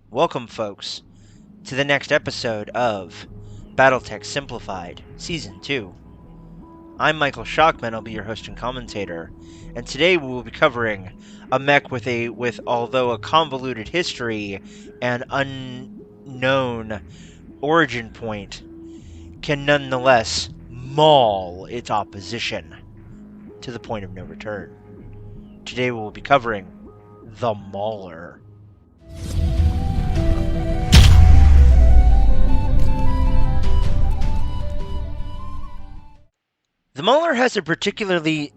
Welcome, folks, to the next episode of BattleTech Simplified, Season 2. I'm Michael Shockman, I'll be your host and commentator, and today we will be covering a mech with although a convoluted history and unknown origin point, can nonetheless maul its opposition to the point of no return. Today we will be covering the Mauler. The Mauler has a particularly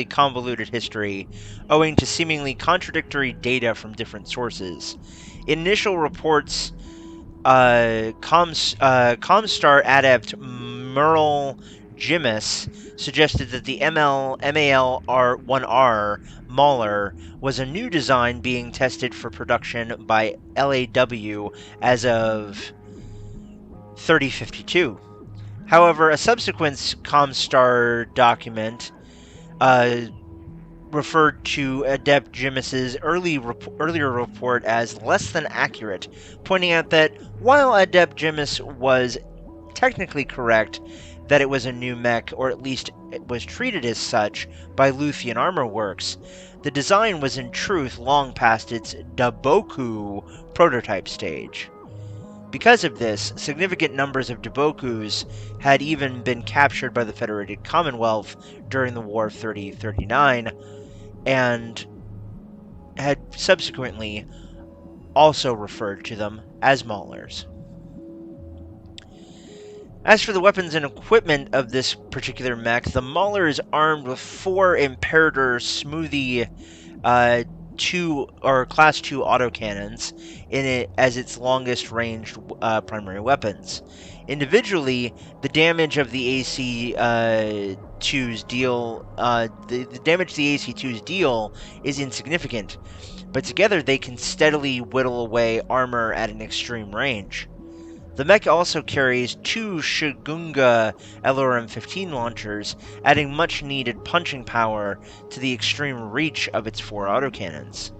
convoluted history, owing to seemingly contradictory data from different sources. In initial reports, Comstar adept Merle Jimis suggested that the MAL-1R Mauler was a new design being tested for production by LAW as of 3052. However, a subsequent Comstar document referred to Adept Jimis's earlier report as less than accurate, pointing out that while Adept Jimis was technically correct that it was a new mech, or at least it was treated as such by Luthian Armor Works, the design was in truth long past its Daboku prototype stage. Because of this, significant numbers of Dabokus had even been captured by the Federated Commonwealth during the War of 3039, and had subsequently also referred to them as Maulers. As for the weapons and equipment of this particular mech, the Mauler is armed with 4 Imperator Smoothie Class 2 autocannons in it as its longest ranged primary weapons. Individually, the damage of the AC2's deal the damage the AC2's deal is insignificant, but together they can steadily whittle away armor at an extreme range. The mech also carries 2 Shigunga LRM-15 launchers, adding much-needed punching power to the extreme reach of its 4 autocannons.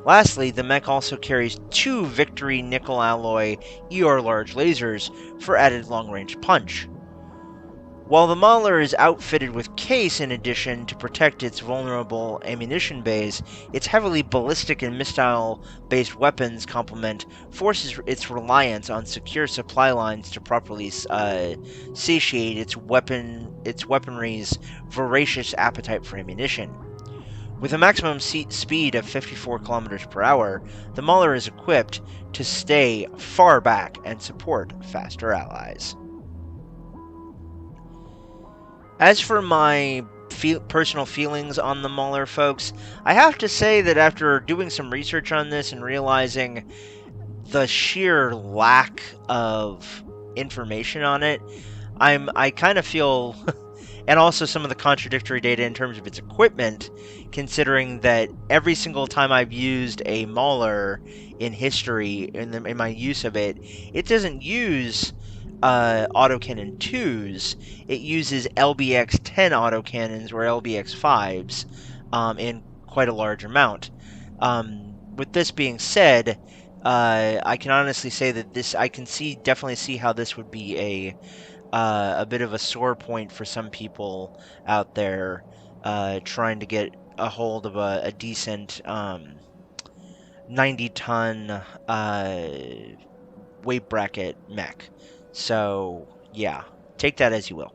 Lastly, the mech also carries 2 Victory nickel alloy ER large lasers for added long-range punch. While the Mauler is outfitted with case in addition to protect its vulnerable ammunition bays, its heavily ballistic and missile-based weapons complement forces its reliance on secure supply lines to properly satiate its weaponry's voracious appetite for ammunition. With a maximum speed of 54 km per hour, the Mauler is equipped to stay far back and support faster allies. As for my personal feelings on the Mauler, folks, I have to say that after doing some research on this and realizing the sheer lack of information on it, I kind of feel, and also some of the contradictory data in terms of its equipment, considering that every single time I've used a Mauler in history, in my use of it, it doesn't use autocannon 2s, it uses LBX-10 autocannons or LBX-5s in quite a large amount. With this being said, I can honestly say that I can definitely see how this would be a bit of a sore point for some people out there trying to get a hold of a decent 90-ton weight bracket mech. So, yeah, take that as you will.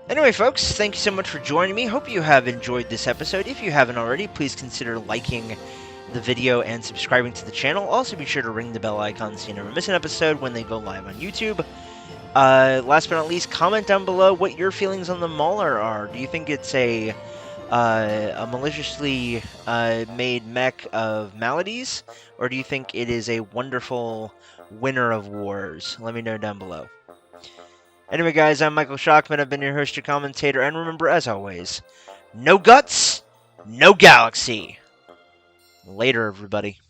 Anyway, folks, thank you so much for joining me. Hope you have enjoyed this episode. If you haven't already, please consider liking the video and subscribing to the channel. Also, be sure to ring the bell icon so you never miss an episode when they go live on YouTube. Last but not least, comment down below what your feelings on the Mauler are. Do you think it's a maliciously made mech of maladies, or do you think it is a wonderful winner of wars? Let me know down below. Anyway, guys, I'm Michael Shockman. I've been your host and commentator, and remember, as always, no guts, no galaxy. Later, everybody.